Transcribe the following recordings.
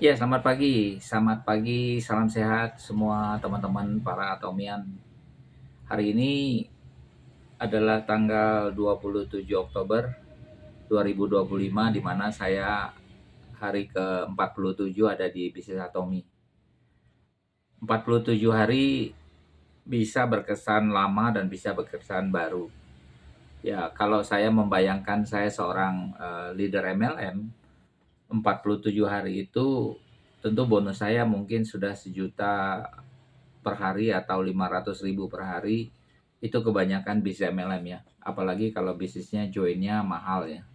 Ya, selamat pagi, salam sehat semua teman-teman para Atomian. Hari ini adalah tanggal 27 Oktober 2025, di mana saya hari ke-47 ada di bisnis Atomi. 47 hari bisa berkesan lama dan bisa berkesan baru. Ya, kalau saya membayangkan saya seorang leader MLM, 47 hari itu tentu bonus saya mungkin sudah 1 juta per hari atau 500 ribu per hari. Itu kebanyakan bisnis MLM ya, apalagi kalau bisnisnya joinnya mahal ya.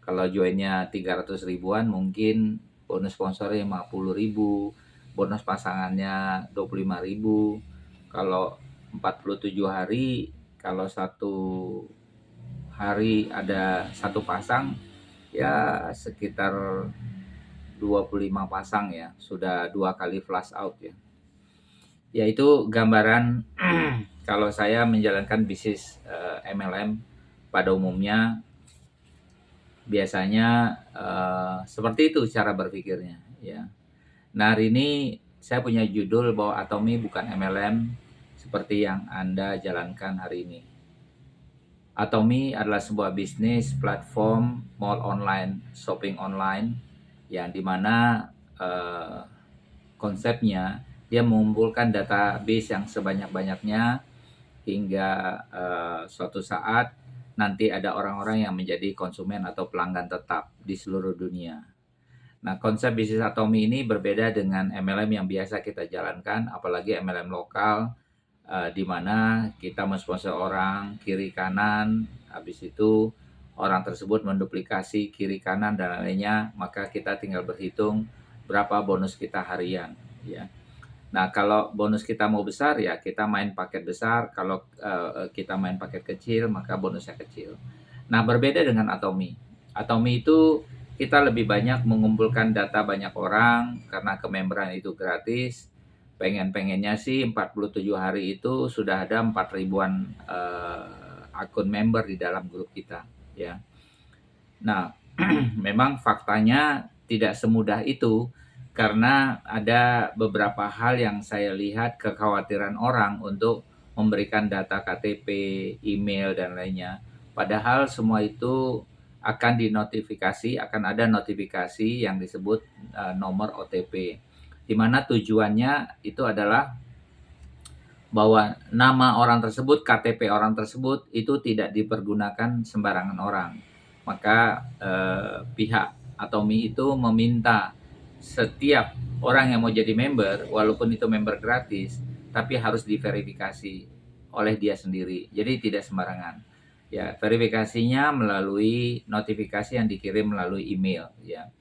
Kalau joinnya 300 ribuan mungkin bonus sponsornya 50 ribu, bonus pasangannya 25 ribu. Kalau 47 hari, kalau satu hari ada satu pasang, ya sekitar 25 pasang ya, sudah 2 kali flash out ya. Ya itu gambaran kalau saya menjalankan bisnis MLM pada umumnya, biasanya seperti itu cara berpikirnya ya. Nah, hari ini saya punya judul bahwa Atomi bukan MLM seperti yang Anda jalankan hari ini. Atomi adalah sebuah bisnis platform mall online, shopping online, yang dimana konsepnya dia mengumpulkan database yang sebanyak-banyaknya hingga suatu saat nanti ada orang-orang yang menjadi konsumen atau pelanggan tetap di seluruh dunia. Nah, konsep bisnis Atomi ini berbeda dengan MLM yang biasa kita jalankan, apalagi MLM lokal, di mana kita mensponsor orang kiri kanan, habis itu orang tersebut menduplikasi kiri kanan dan lainnya, maka kita tinggal berhitung berapa bonus kita harian, ya. Nah, kalau bonus kita mau besar ya kita main paket besar, kalau kita main paket kecil maka bonusnya kecil. Nah, berbeda dengan Atomi. Atomi itu kita lebih banyak mengumpulkan data banyak orang karena kememberan itu gratis. Pengen-pengennya sih 47 hari itu sudah ada 4 ribuan akun member di dalam grup kita ya. Nah, memang faktanya tidak semudah itu karena ada beberapa hal yang saya lihat kekhawatiran orang untuk memberikan data KTP, email dan lainnya. Padahal semua itu akan dinotifikasi, akan ada notifikasi yang disebut nomor OTP. Di mana tujuannya itu adalah bahwa nama orang tersebut, KTP orang tersebut itu tidak dipergunakan sembarangan orang. Maka pihak Atomi itu meminta setiap orang yang mau jadi member, walaupun itu member gratis, tapi harus diverifikasi oleh dia sendiri. Jadi tidak sembarangan. Ya, verifikasinya melalui notifikasi yang dikirim melalui email ya.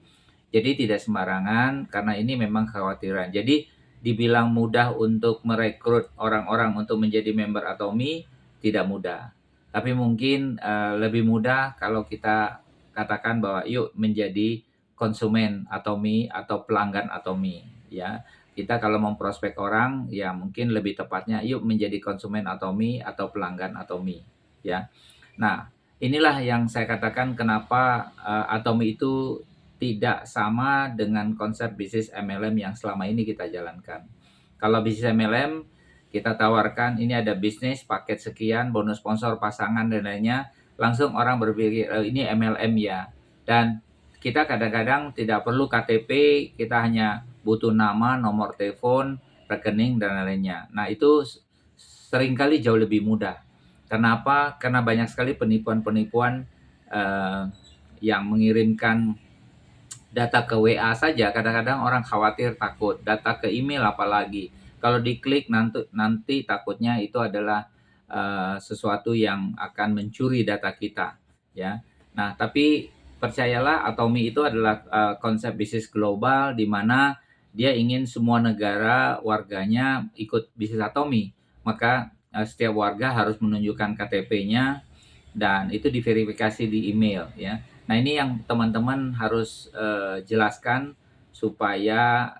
Jadi tidak sembarangan karena ini memang kekhawatiran. Jadi dibilang mudah untuk merekrut orang-orang untuk menjadi member Atomi, tidak mudah. Tapi mungkin lebih mudah kalau kita katakan bahwa yuk menjadi konsumen Atomi atau pelanggan Atomi ya. Kita kalau memprospek orang ya mungkin lebih tepatnya yuk menjadi konsumen Atomi atau pelanggan Atomi ya. Nah, inilah yang saya katakan kenapa Atomi itu tidak sama dengan konsep bisnis MLM yang selama ini kita jalankan. Kalau bisnis MLM, kita tawarkan ini ada bisnis paket sekian, bonus sponsor, pasangan dan lainnya, langsung orang berpikir ini MLM ya. Dan kita kadang-kadang tidak perlu KTP, kita hanya butuh nama, nomor telepon, rekening dan lainnya. Nah, itu seringkali jauh lebih mudah. Kenapa? Karena banyak sekali penipuan-penipuan yang mengirimkan data ke WA saja, kadang-kadang orang khawatir, takut. Data ke email apalagi. Kalau diklik nanti takutnya itu adalah sesuatu yang akan mencuri data kita, ya. Nah, tapi percayalah Atomi itu adalah konsep bisnis global di mana dia ingin semua negara warganya ikut bisnis Atomi. Maka setiap warga harus menunjukkan KTP-nya dan itu diverifikasi di email ya. Nah, ini yang teman-teman harus jelaskan supaya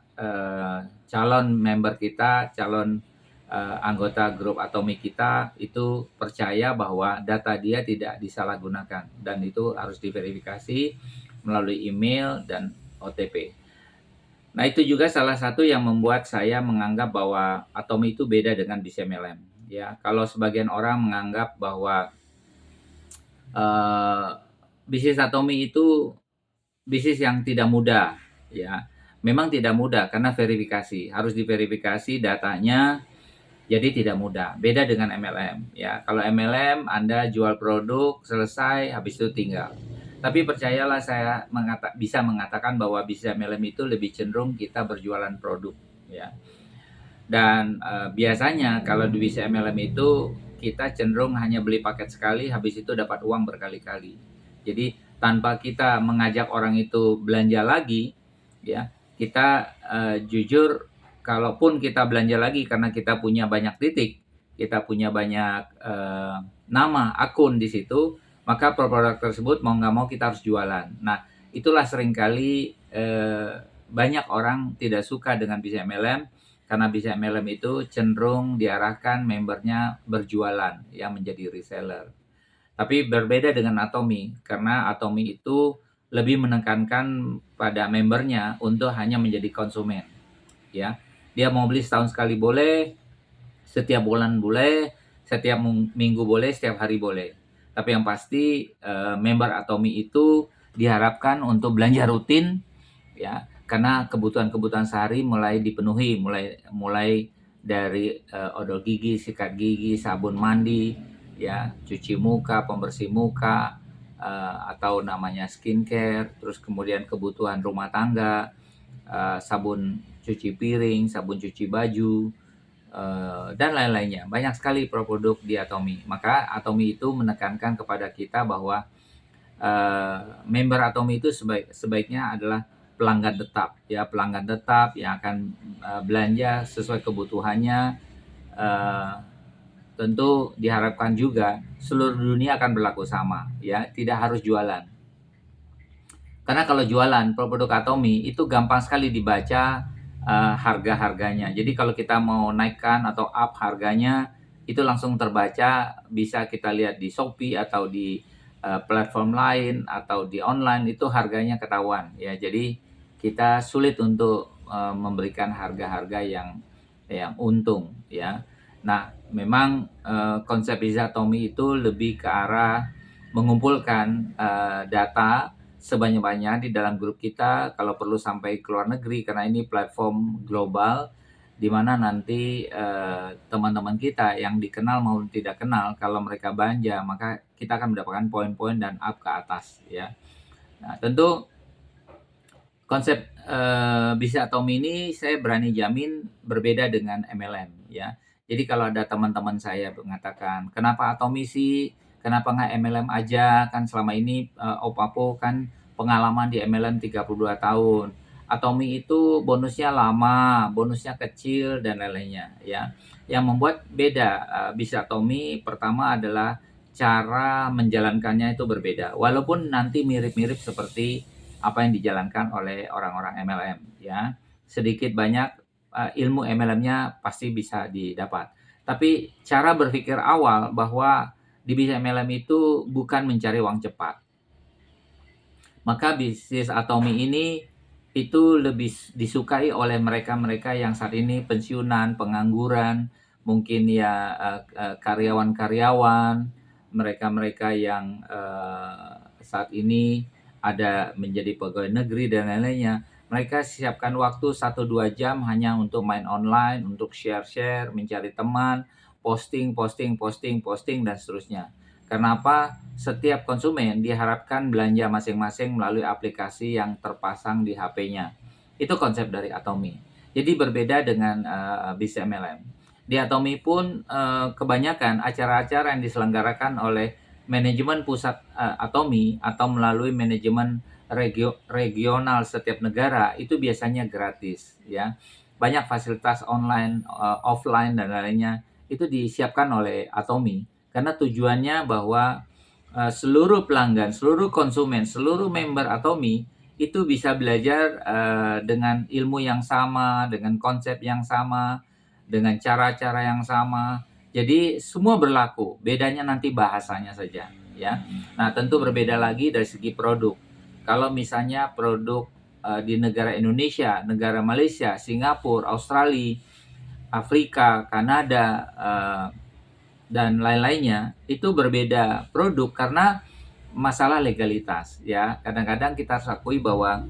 calon member kita, calon anggota grup Atomi kita itu percaya bahwa data dia tidak disalahgunakan dan itu harus diverifikasi melalui email dan OTP. Nah, itu juga salah satu yang membuat saya menganggap bahwa Atomi itu beda dengan BCMLM. Ya, kalau sebagian orang menganggap bahwa eh, bisnis Atomi itu bisnis yang tidak mudah, ya. Memang tidak mudah karena verifikasi, harus diverifikasi datanya, jadi tidak mudah. Beda dengan MLM, ya. Kalau MLM Anda jual produk, selesai, habis itu tinggal. Tapi percayalah saya bisa mengatakan bahwa bisnis MLM itu lebih cenderung kita berjualan produk, ya. Dan biasanya kalau di bisnis MLM itu kita cenderung hanya beli paket sekali, habis itu dapat uang berkali-kali. Jadi tanpa kita mengajak orang itu belanja lagi, ya kita jujur, kalaupun kita belanja lagi karena kita punya banyak titik, kita punya banyak nama akun di situ, maka produk tersebut mau nggak mau kita harus jualan. Nah, itulah seringkali banyak orang tidak suka dengan bisnis MLM, karena bisnis MLM itu cenderung diarahkan membernya berjualan, yang menjadi reseller. Tapi berbeda dengan Atomi, karena Atomi itu lebih menekankan pada membernya untuk hanya menjadi konsumen. Ya, dia mau beli setahun sekali boleh, setiap bulan boleh, setiap minggu boleh, setiap hari boleh. Tapi yang pasti member Atomi itu diharapkan untuk belanja rutin, ya, karena kebutuhan-kebutuhan sehari mulai dipenuhi, mulai dari odol gigi, sikat gigi, sabun mandi, ya, cuci muka, pembersih muka, atau namanya skincare, terus kemudian kebutuhan rumah tangga, sabun cuci piring, sabun cuci baju, dan lain-lainnya. Banyak sekali produk di Atomi. Maka Atomi itu menekankan kepada kita bahwa member Atomi itu sebaiknya adalah pelanggan tetap, ya, pelanggan tetap yang akan belanja sesuai kebutuhannya. Uh, Tentu diharapkan juga seluruh dunia akan berlaku sama, ya, tidak harus jualan. Karena kalau jualan produk Atomi itu gampang sekali dibaca harga-harganya. Jadi kalau kita mau naikkan atau up harganya, itu langsung terbaca, bisa kita lihat di Shopee atau di platform lain atau di online, itu harganya ketahuan, ya. Jadi kita sulit untuk memberikan harga-harga yang untung, ya. Nah, memang konsep Atomi itu lebih ke arah mengumpulkan data sebanyak-banyaknya di dalam grup kita, kalau perlu sampai ke luar negeri, karena ini platform global di mana nanti teman-teman kita yang dikenal maupun tidak kenal, kalau mereka belanja maka kita akan mendapatkan poin-poin dan up ke atas, ya. Nah, tentu konsep bisnis Atomi ini saya berani jamin berbeda dengan MLM, ya. Jadi kalau ada teman-teman saya mengatakan, kenapa Atomi sih, kenapa nggak MLM aja, kan selama ini Opapo kan pengalaman di MLM 32 tahun. Atomi itu bonusnya lama, bonusnya kecil, dan lain-lainnya, ya. Yang membuat beda bisnis Atomi, pertama adalah cara menjalankannya itu berbeda. Walaupun nanti mirip-mirip seperti apa yang dijalankan oleh orang-orang MLM, ya. Sedikit banyak ilmu MLM-nya pasti bisa didapat. Tapi cara berpikir awal bahwa di bisnis MLM itu bukan mencari uang cepat. Maka bisnis Atomi ini itu lebih disukai oleh mereka-mereka yang saat ini pensiunan, pengangguran, mungkin ya karyawan-karyawan, mereka-mereka yang saat ini ada menjadi pegawai negeri dan lain-lainnya. Mereka siapkan waktu 1-2 jam hanya untuk main online, untuk share-share, mencari teman, posting, dan seterusnya. Kenapa? Setiap konsumen diharapkan belanja masing-masing melalui aplikasi yang terpasang di HP-nya. Itu konsep dari Atomi. Jadi berbeda dengan bisnis MLM. Di Atomi pun kebanyakan acara-acara yang diselenggarakan oleh manajemen pusat Atomi atau melalui manajemen regional setiap negara itu biasanya gratis, ya. Banyak fasilitas online, offline, dan lainnya itu disiapkan oleh Atomi karena tujuannya bahwa seluruh pelanggan, seluruh konsumen, seluruh member Atomi itu bisa belajar dengan ilmu yang sama, dengan konsep yang sama, dengan cara-cara yang sama. Jadi semua berlaku, bedanya nanti bahasanya saja, ya. Nah, tentu berbeda lagi dari segi produk. Kalau misalnya produk di negara Indonesia, negara Malaysia, Singapura, Australia, Afrika, Kanada, dan lain-lainnya itu berbeda produk karena masalah legalitas ya. Kadang-kadang kita harus akui bahwa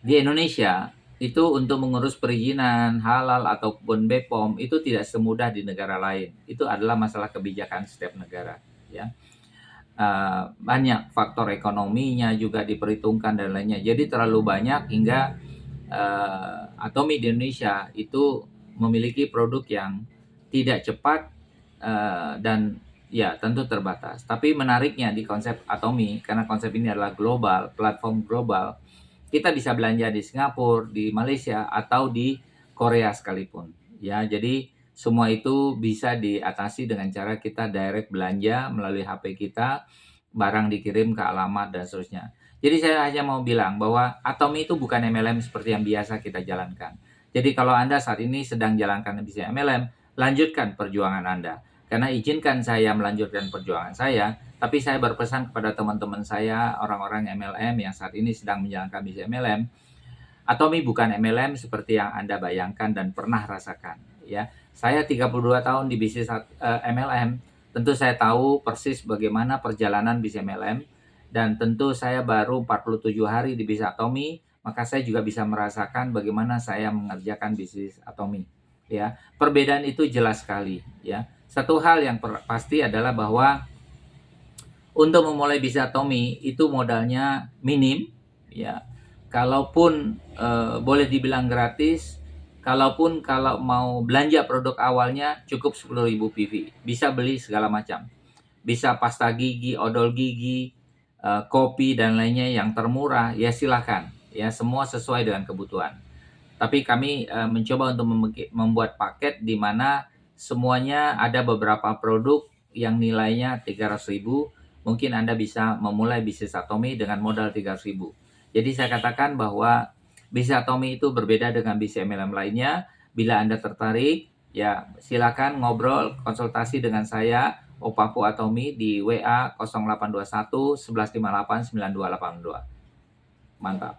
di Indonesia itu untuk mengurus perizinan halal ataupun BPOM itu tidak semudah di negara lain. Itu adalah masalah kebijakan setiap negara ya. Banyak faktor ekonominya juga diperhitungkan dan lainnya. Jadi terlalu banyak hingga Atomi di Indonesia itu memiliki produk yang tidak cepat dan ya tentu terbatas. Tapi menariknya di konsep Atomi, karena konsep ini adalah global, platform global, kita bisa belanja di Singapura, di Malaysia, atau di Korea sekalipun. Ya, jadi semua itu bisa diatasi dengan cara kita direct belanja melalui HP kita, barang dikirim ke alamat dan seterusnya. Jadi saya hanya mau bilang bahwa Atomi itu bukan MLM seperti yang biasa kita jalankan. Jadi kalau Anda saat ini sedang jalankan bisnis MLM, lanjutkan perjuangan Anda. Karena izinkan saya melanjutkan perjuangan saya, tapi saya berpesan kepada teman-teman saya, orang-orang MLM yang saat ini sedang menjalankan bisnis MLM, Atomi bukan MLM seperti yang Anda bayangkan dan pernah rasakan. Ya, saya 32 tahun di bisnis MLM, tentu saya tahu persis bagaimana perjalanan bisnis MLM, dan tentu saya baru 47 hari di bisnis Atomi, maka saya juga bisa merasakan bagaimana saya mengerjakan bisnis Atomi. Ya, perbedaan itu jelas sekali. Ya, satu hal yang pasti adalah bahwa untuk memulai bisnis Atomi itu modalnya minim, ya. Kalaupun boleh dibilang gratis, kalaupun kalau mau belanja produk awalnya cukup 10.000 PV, bisa beli segala macam, bisa pasta gigi, odol gigi, kopi dan lainnya yang termurah, ya silakan, ya semua sesuai dengan kebutuhan. Tapi kami mencoba untuk membuat paket di mana semuanya ada beberapa produk yang nilainya 300.000. Mungkin Anda bisa memulai bisnis Atomi dengan modal 300.000. Jadi saya katakan bahwa bisnis Atomi itu berbeda dengan bisnis MLM lainnya. Bila Anda tertarik, ya silakan ngobrol, konsultasi dengan saya, Opaku Atomi di WA 0821 1158 9282. Mantap.